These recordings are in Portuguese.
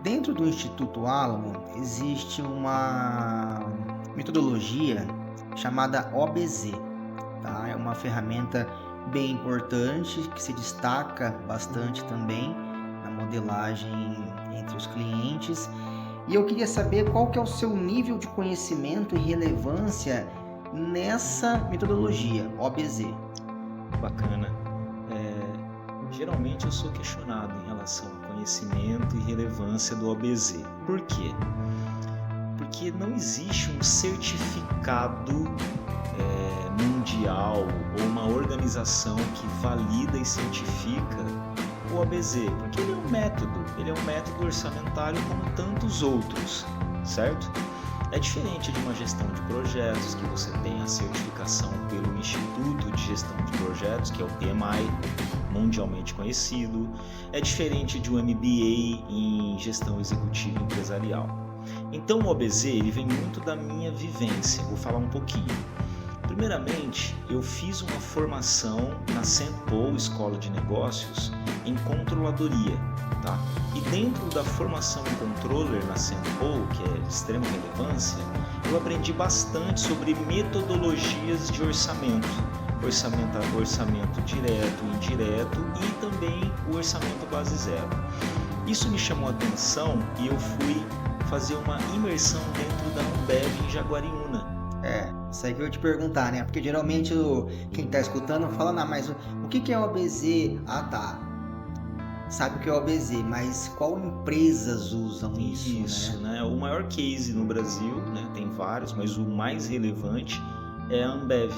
Dentro do Instituto Alamo existe uma metodologia chamada OBZ, tá? É uma ferramenta bem importante que se destaca bastante também na modelagem entre os clientes. E eu queria saber qual que é o seu nível de conhecimento e relevância nessa metodologia OBZ. Bacana. Geralmente eu sou questionado em relação ao conhecimento e relevância do OBZ. Por quê? Porque não existe um certificado mundial ou uma organização que valida e certifica o OBZ, porque ele é um método orçamentário como tantos outros, certo? É diferente de uma gestão de projetos, que você tem a certificação pelo Instituto de Gestão de Projetos, que é o PMI, mundialmente conhecido. É diferente de um MBA em Gestão Executiva Empresarial. Então o OBZ ele vem muito da minha vivência, vou falar um pouquinho. Primeiramente, eu fiz uma formação na St. Paul Escola de Negócios em controladoria, tá? E dentro da formação em controller na St. Paul, que é de extrema relevância, eu aprendi bastante sobre metodologias de orçamento, orçamento direto, indireto e também o orçamento base zero. Isso me chamou a atenção e eu fui fazer uma imersão dentro da Ambev em Jaguariúna. Isso aí que eu ia te perguntar, né? Porque geralmente quem tá escutando fala, não, mas o que que é OBZ? Ah, tá. Sabe o que é OBZ, mas qual empresas usam isso, né? né? O maior case no Brasil, né? Tem vários, mas o mais relevante é a Ambev,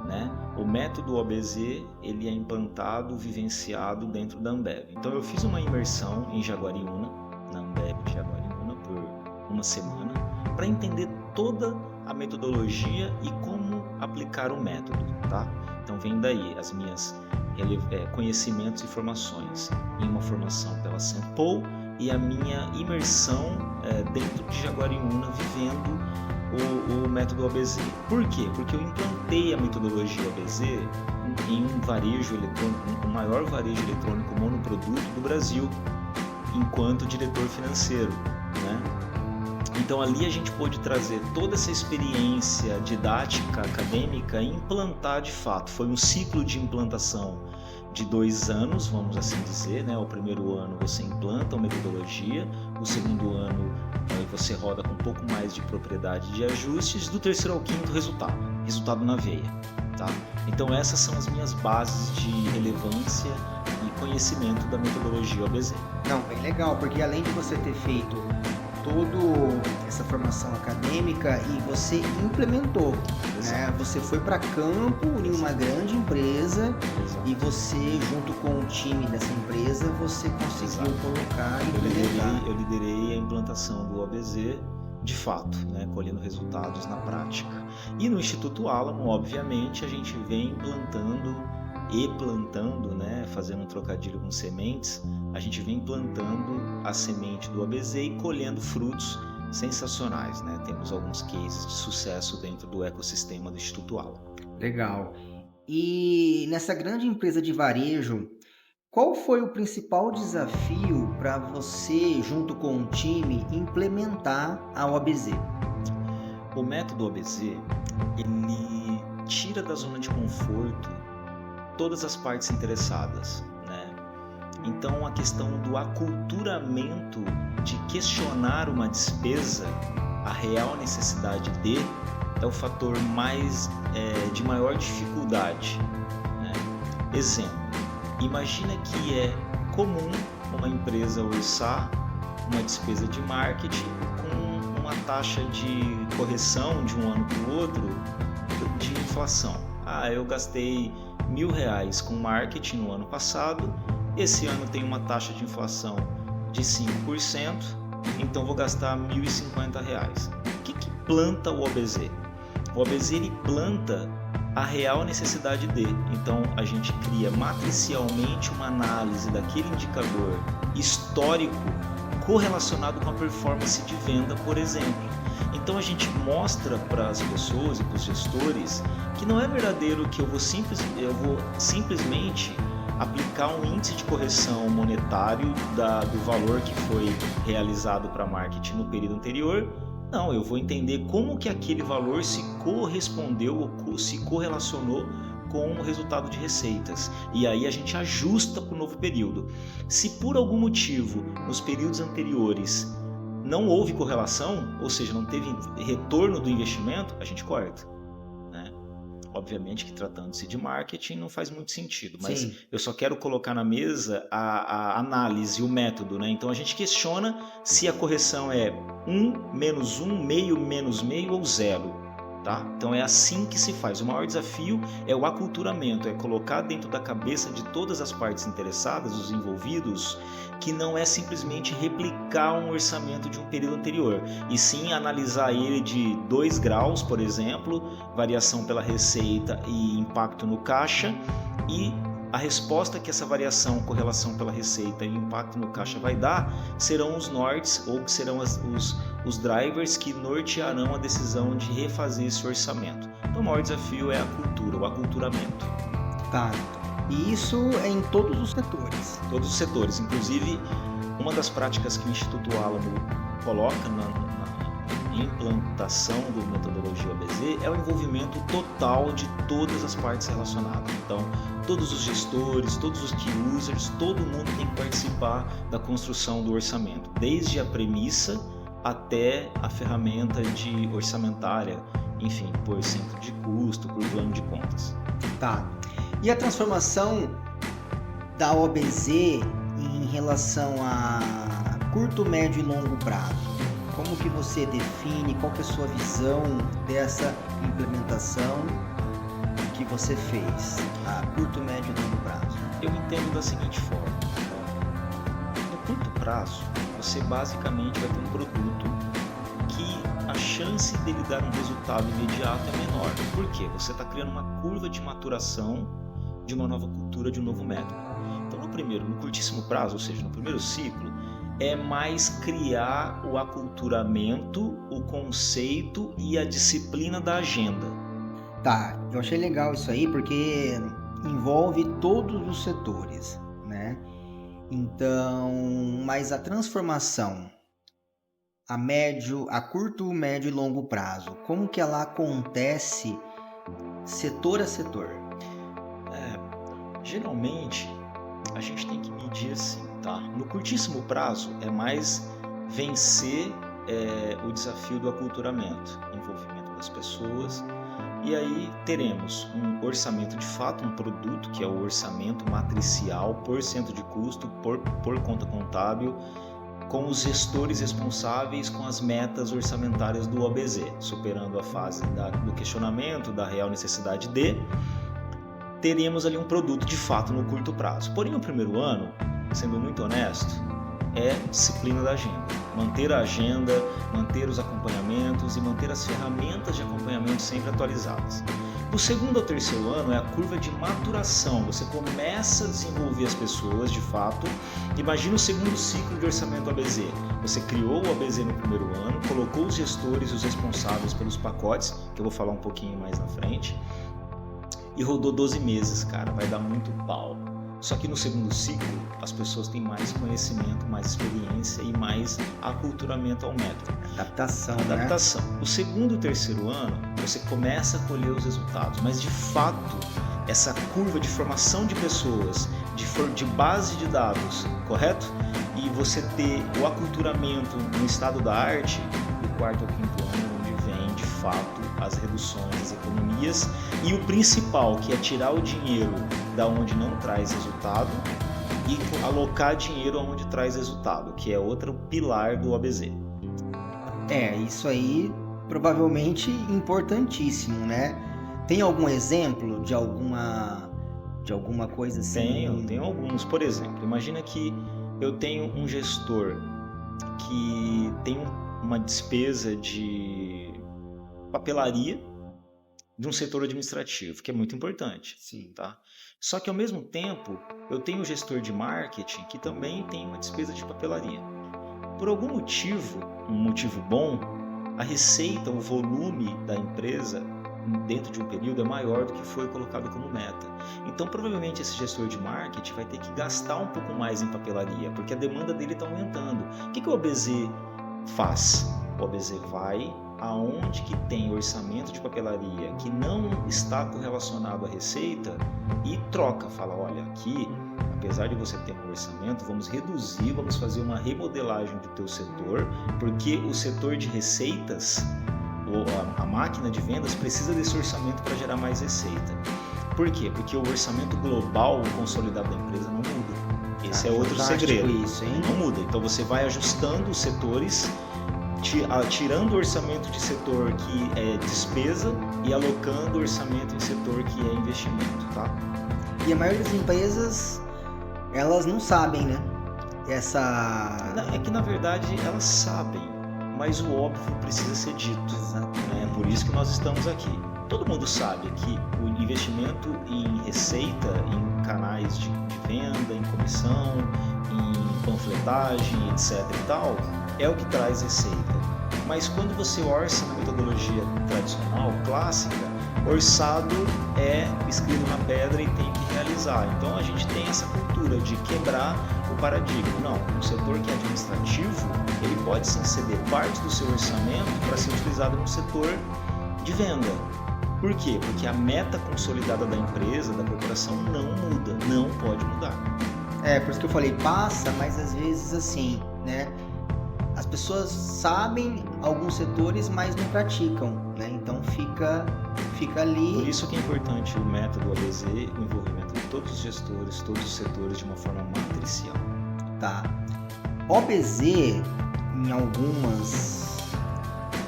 né? O método OBZ ele é implantado, vivenciado dentro da Ambev. Então eu fiz uma imersão em Jaguariúna, na Ambev de Jaguariúna, por uma semana, para entender toda a metodologia e como aplicar o método, tá? Então vem daí as minhas conhecimentos e formações em uma formação pela St. Paul e a minha imersão dentro de Jaguariúna vivendo o método OBZ. Por quê? Porque eu implantei a metodologia OBZ em um varejo eletrônico, o maior varejo eletrônico monoproduto do Brasil, enquanto diretor financeiro, né? Então ali a gente pôde trazer toda essa experiência didática, acadêmica e implantar de fato. Foi um ciclo de implantação de 2 anos, vamos assim dizer, né? O primeiro ano você implanta a metodologia, o segundo ano você roda com um pouco mais de propriedade de ajustes, do terceiro ao quinto resultado na veia, tá? Então essas são as minhas bases de relevância e conhecimento da metodologia OBZ. Não, bem legal, porque além de você ter feito toda essa formação acadêmica e você implementou, né? Você foi para campo em uma grande empresa e você, junto com o time dessa empresa, você conseguiu colocar e implementar. Eu liderei a implantação do OBZ de fato, né? Colhendo resultados na prática. E no Instituto Alamo, obviamente, a gente vem implantando e plantando, né, fazendo um trocadilho com sementes, a gente vem plantando a semente do OBZ e colhendo frutos sensacionais, né? Temos alguns cases de sucesso dentro do ecossistema do Instituto Alamo. Legal. E nessa grande empresa de varejo, qual foi o principal desafio para você, junto com o time, implementar a OBZ? O método OBZ, ele tira da zona de conforto todas as partes interessadas, né? Então a questão do aculturamento de questionar uma despesa, a real necessidade é o fator de maior dificuldade, né? Exemplo, imagina que é comum uma empresa orçar uma despesa de marketing com uma taxa de correção de um ano para o outro de inflação. Eu gastei R$1.000 com marketing no ano passado, esse ano tem uma taxa de inflação de 5%, então vou gastar R$1.050. O que planta o OBZ? O OBZ ele planta a real necessidade então a gente cria matricialmente uma análise daquele indicador histórico correlacionado com a performance de venda, por exemplo. Então a gente mostra para as pessoas e para os gestores que não é verdadeiro que eu vou simplesmente aplicar um índice de correção monetário do valor que foi realizado para marketing no período anterior. Não, eu vou entender como que aquele valor se correspondeu ou se correlacionou com o resultado de receitas. E aí a gente ajusta para o novo período. Se por algum motivo nos períodos anteriores não houve correlação, ou seja, não teve retorno do investimento, a gente corta. Obviamente que tratando-se de marketing não faz muito sentido, mas Sim. eu só quero colocar na mesa a análise, o método, né? Então a gente questiona se a correção é 1, menos 1, meio, menos meio ou 0, tá? Então é assim que se faz. O maior desafio é o aculturamento, é colocar dentro da cabeça de todas as partes interessadas, os envolvidos, que não é simplesmente replicar um orçamento de um período anterior, e sim analisar ele de 2 graus, por exemplo, variação pela receita e impacto no caixa, e a resposta que essa variação, correlação pela receita e impacto no caixa vai dar serão os nortes, ou que serão os drivers que nortearão a decisão de refazer esse orçamento. Então o maior desafio é a cultura, o aculturamento. Tá. E isso é em todos os setores. Todos os setores, inclusive uma das práticas que o Instituto Alamo coloca na implantação da metodologia OBZ é o envolvimento total de todas as partes relacionadas. Então, todos os gestores, todos os key users, todo mundo tem que participar da construção do orçamento, desde a premissa até a ferramenta de orçamentária, enfim, por centro de custo, por plano de contas. Tá. E a transformação da OBZ em relação a curto, médio e longo prazo? Como que você define, qual que é a sua visão dessa implementação que você fez a curto, médio e longo prazo? Eu entendo da seguinte forma: no curto prazo, você basicamente vai ter um produto que a chance dele dar um resultado imediato é menor. Por quê? Você está criando uma curva de maturação de uma nova cultura, de um novo método. Então, no curtíssimo prazo, ou seja, no primeiro ciclo, é mais criar o aculturamento, o conceito e a disciplina da agenda. Tá, eu achei legal isso aí porque envolve todos os setores, né? Então, mas a transformação a curto, médio e longo prazo, como que ela acontece setor a setor? Geralmente, a gente tem que medir assim, tá? No curtíssimo prazo, é mais vencer o desafio do aculturamento, envolvimento das pessoas, e aí teremos um orçamento de fato, um produto, que é o orçamento matricial por centro de custo, por conta contábil, com os gestores responsáveis com as metas orçamentárias do OBZ, superando a fase do questionamento, da real necessidade teremos ali um produto de fato no curto prazo. Porém, no primeiro ano, sendo muito honesto, é disciplina da agenda. Manter a agenda, manter os acompanhamentos e manter as ferramentas de acompanhamento sempre atualizadas. Do segundo ao terceiro ano é a curva de maturação. Você começa a desenvolver as pessoas de fato. Imagina o segundo ciclo de orçamento OBZ. Você criou o OBZ no primeiro ano, colocou os gestores e os responsáveis pelos pacotes, que eu vou falar um pouquinho mais na frente, e rodou 12 meses, cara, vai dar muito pau. Só que no segundo ciclo, as pessoas têm mais conhecimento, mais experiência e mais aculturamento ao método. Adaptação, né? O segundo e o terceiro ano, você começa a colher os resultados, mas de fato, essa curva de formação de pessoas, de base de dados, correto? E você ter o aculturamento no estado da arte, do quarto ao quinto ano, onde vem, de fato, as reduções, as economias, e o principal, que é tirar o dinheiro da onde não traz resultado e alocar dinheiro aonde traz resultado, que é outro pilar do OBZ. Isso aí provavelmente importantíssimo, né? Tem algum exemplo de alguma coisa assim? Tenho alguns. Por exemplo, imagina que eu tenho um gestor que tem uma despesa de papelaria de um setor administrativo, que é muito importante. Sim. Tá? Só que ao mesmo tempo, eu tenho um gestor de marketing que também tem uma despesa de papelaria. Por algum motivo, um motivo bom, a receita, o volume da empresa dentro de um período é maior do que foi colocado como meta. Então, provavelmente, esse gestor de marketing vai ter que gastar um pouco mais em papelaria, porque a demanda dele está aumentando. O que o OBZ faz? O OBZ vai aonde que tem orçamento de papelaria que não está correlacionado à receita e troca, fala, olha, aqui, apesar de você ter um orçamento, vamos reduzir, vamos fazer uma remodelagem do teu setor, porque o setor de receitas, a máquina de vendas precisa desse orçamento para gerar mais receita. Por quê? Porque o orçamento global consolidado da empresa não muda. Esse é outro segredo. Isso, hein? Não muda. Então você vai ajustando os setores, tirando o orçamento de setor que é despesa e alocando o orçamento em setor que é investimento, tá? E a maioria das empresas, elas não sabem, né? É que na verdade elas sabem, mas o óbvio precisa ser dito. Né? É por isso que nós estamos aqui. Todo mundo sabe que o investimento em receita, em canais de venda, em comissão, em panfletagem, etc. e tal, é o que traz receita. Mas quando você orça na metodologia tradicional, clássica, orçado é escrito na pedra e tem que realizar. Então a gente tem essa cultura de quebrar o paradigma. Não, o setor que é administrativo, ele pode sim ceder parte do seu orçamento para ser utilizado no setor de venda. Por quê? Porque a meta consolidada da empresa, da corporação, não muda, não pode mudar. Por isso que eu falei, passa, mas às vezes assim, né? As pessoas sabem alguns setores, mas não praticam, né? Então fica ali. Por isso que é importante o método ABZ, o envolvimento de todos os gestores, todos os setores de uma forma matricial. Tá. OBZ, em algumas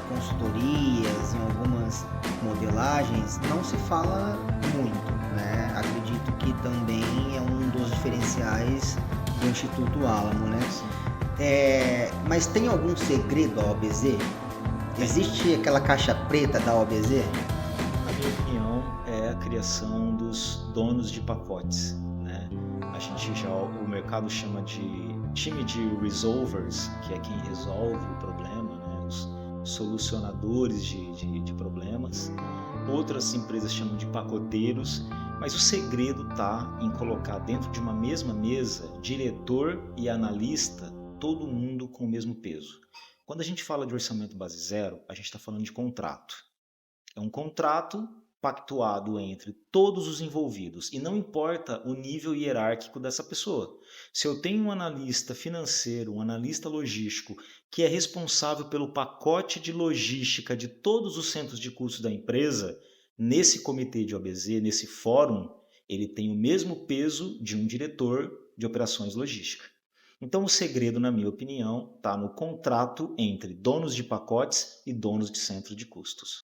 consultorias, em algumas modelagens, não se fala muito, né? Acredito que também é um dos diferenciais do Instituto Alamo, né? Mas tem algum segredo da OBZ? Existe aquela caixa preta da OBZ? Na minha opinião, é a criação dos donos de pacotes, né? O mercado chama de time de resolvers, que é quem resolve o problema, né? Os solucionadores de problemas. Outras empresas chamam de pacoteiros, mas o segredo está em colocar dentro de uma mesma mesa diretor e analista, todo mundo com o mesmo peso. Quando a gente fala de orçamento base zero, a gente está falando de contrato. É um contrato pactuado entre todos os envolvidos e não importa o nível hierárquico dessa pessoa. Se eu tenho um analista financeiro, um analista logístico que é responsável pelo pacote de logística de todos os centros de custos da empresa, nesse comitê de OBZ, nesse fórum, ele tem o mesmo peso de um diretor de operações logística. Então o segredo, na minha opinião, está no contrato entre donos de pacotes e donos de centro de custos.